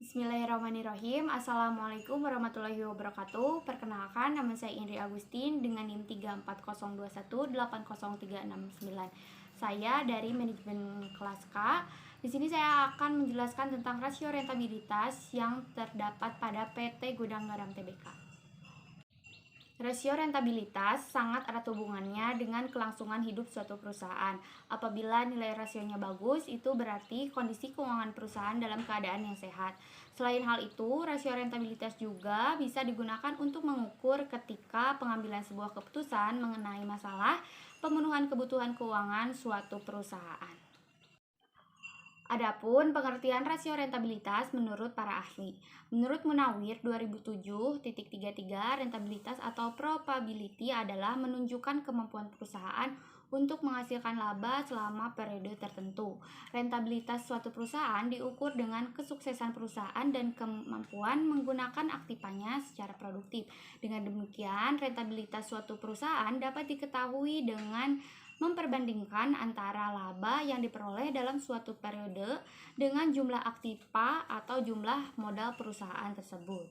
Bismillahirrahmanirrahim. Assalamualaikum warahmatullahi wabarakatuh. Perkenalkan, nama saya Indri Agustin dengan NIM 34021803669. Saya dari manajemen kelas K. Di sini saya akan menjelaskan tentang rasio rentabilitas yang terdapat pada PT Gudang Garam Tbk. Rasio rentabilitas sangat erat hubungannya dengan kelangsungan hidup suatu perusahaan. Apabila nilai rasionya bagus, itu berarti kondisi keuangan perusahaan dalam keadaan yang sehat. Selain hal itu, rasio rentabilitas juga bisa digunakan untuk mengukur ketika pengambilan sebuah keputusan mengenai masalah pemenuhan kebutuhan keuangan suatu perusahaan. Adapun pengertian rasio rentabilitas menurut para ahli. Menurut Munawir 2007.33, rentabilitas atau probability adalah menunjukkan kemampuan perusahaan untuk menghasilkan laba selama periode tertentu. Rentabilitas suatu perusahaan diukur dengan kesuksesan perusahaan dan kemampuan menggunakan aktivanya secara produktif. Dengan demikian, rentabilitas suatu perusahaan dapat diketahui dengan memperbandingkan antara laba yang diperoleh dalam suatu periode dengan jumlah aktiva atau jumlah modal perusahaan tersebut.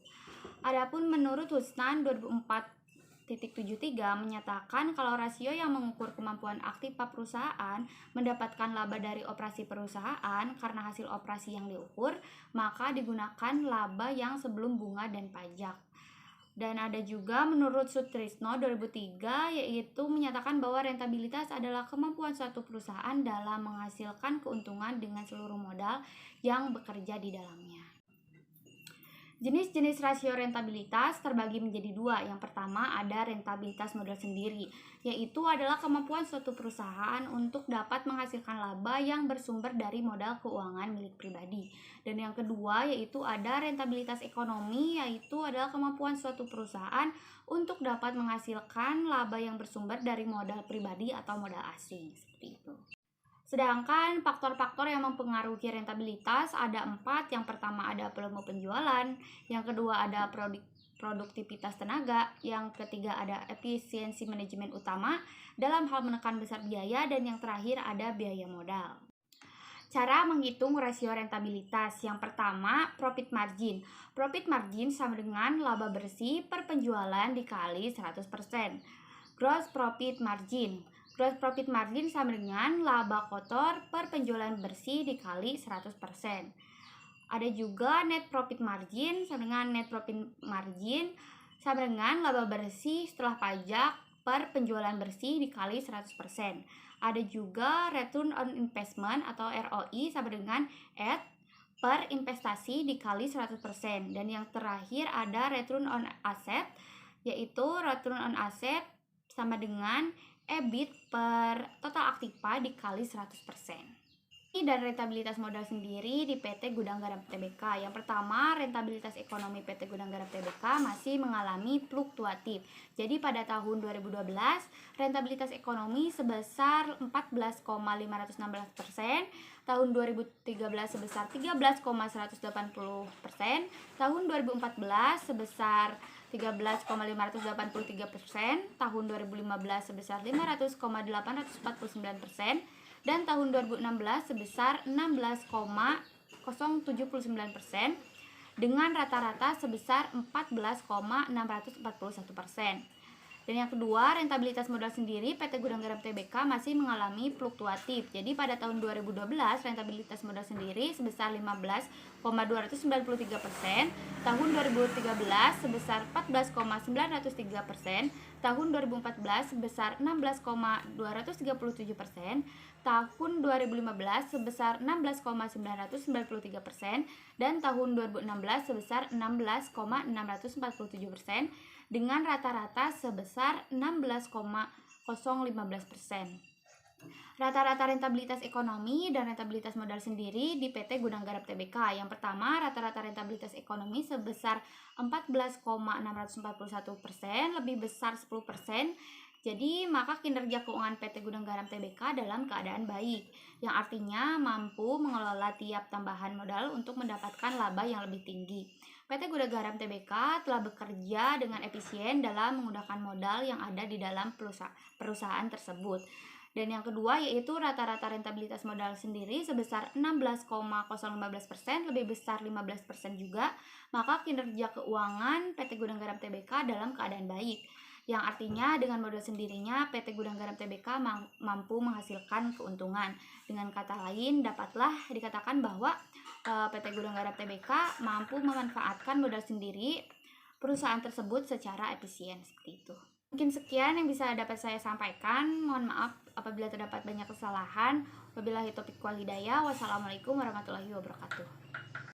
Adapun menurut Husnan 2004.73 menyatakan kalau rasio yang mengukur kemampuan aktiva perusahaan mendapatkan laba dari operasi perusahaan karena hasil operasi yang diukur, maka digunakan laba yang sebelum bunga dan pajak. Dan ada juga menurut Sutrisno 2003 yaitu menyatakan bahwa rentabilitas adalah kemampuan suatu perusahaan dalam menghasilkan keuntungan dengan seluruh modal yang bekerja di dalamnya. Jenis-jenis rasio rentabilitas terbagi menjadi dua. Yang pertama ada rentabilitas modal sendiri, yaitu adalah kemampuan suatu perusahaan untuk dapat menghasilkan laba yang bersumber dari modal keuangan milik pribadi. Dan yang kedua yaitu ada rentabilitas ekonomi, yaitu adalah kemampuan suatu perusahaan untuk dapat menghasilkan laba yang bersumber dari modal pribadi atau modal asing, seperti itu. Sedangkan faktor-faktor yang mempengaruhi rentabilitas ada 4. Yang pertama ada volume penjualan, yang kedua ada produktivitas tenaga, yang ketiga ada efisiensi manajemen utama dalam hal menekan besar biaya, dan yang terakhir ada biaya modal. Cara menghitung rasio rentabilitas. Yang pertama, profit margin. Profit margin sama dengan laba bersih per penjualan dikali 100%. Gross profit margin. Gross profit margin sama dengan laba kotor per penjualan bersih dikali 100%. Ada juga net profit margin sama dengan net profit margin sama dengan laba bersih setelah pajak per penjualan bersih dikali 100%. Ada juga return on investment atau ROI sama dengan ED per investasi dikali 100%. Dan yang terakhir ada return on asset, yaitu return on asset sama dengan EBIT per total aktiva dikali 100%. Dan rentabilitas modal sendiri di PT Gudang Garam Tbk. Yang pertama, rentabilitas ekonomi PT Gudang Garam Tbk masih mengalami fluktuatif. Jadi pada tahun 2012, rentabilitas ekonomi sebesar 14,516%, tahun 2013 sebesar 13,180%, tahun 2014 sebesar 13,583%, tahun 2015 sebesar 500,849%, dan tahun 2016 sebesar 16,079%, dengan rata-rata sebesar 14,641%. Dan yang kedua, rentabilitas modal sendiri PT Gudang Garam Tbk masih mengalami fluktuatif. Jadi pada tahun 2012 rentabilitas modal sendiri sebesar 15,293%, tahun 2013 sebesar 14,903%, tahun 2014 sebesar 16,237%, tahun 2015 sebesar 16,993%, dan tahun 2016 sebesar 16,647%, dengan rata-rata sebesar 16,015%. Rata-rata rentabilitas ekonomi dan rentabilitas modal sendiri di PT Gudang Garam Tbk. Yang pertama, rata-rata rentabilitas ekonomi sebesar 14,641%, lebih besar 10%. Jadi, maka kinerja keuangan PT Gudang Garam Tbk dalam keadaan baik, yang artinya mampu mengelola tiap tambahan modal untuk mendapatkan laba yang lebih tinggi. PT Gudang Garam Tbk telah bekerja dengan efisien dalam menggunakan modal yang ada di dalam perusahaan tersebut. Dan yang kedua yaitu rata-rata rentabilitas modal sendiri sebesar 16,015%, lebih besar 15% juga, maka kinerja keuangan PT Gudang Garam Tbk dalam keadaan baik. Yang artinya dengan modal sendirinya PT Gudang Garam Tbk mampu menghasilkan keuntungan. Dengan kata lain, dapatlah dikatakan bahwa PT Gudang Garam Tbk mampu memanfaatkan modal sendiri perusahaan tersebut secara efisien, seperti itu. Mungkin sekian yang bisa dapat saya sampaikan. Mohon maaf apabila terdapat banyak kesalahan. Wabillahi taufiq wal hidayah. Wassalamualaikum warahmatullahi wabarakatuh.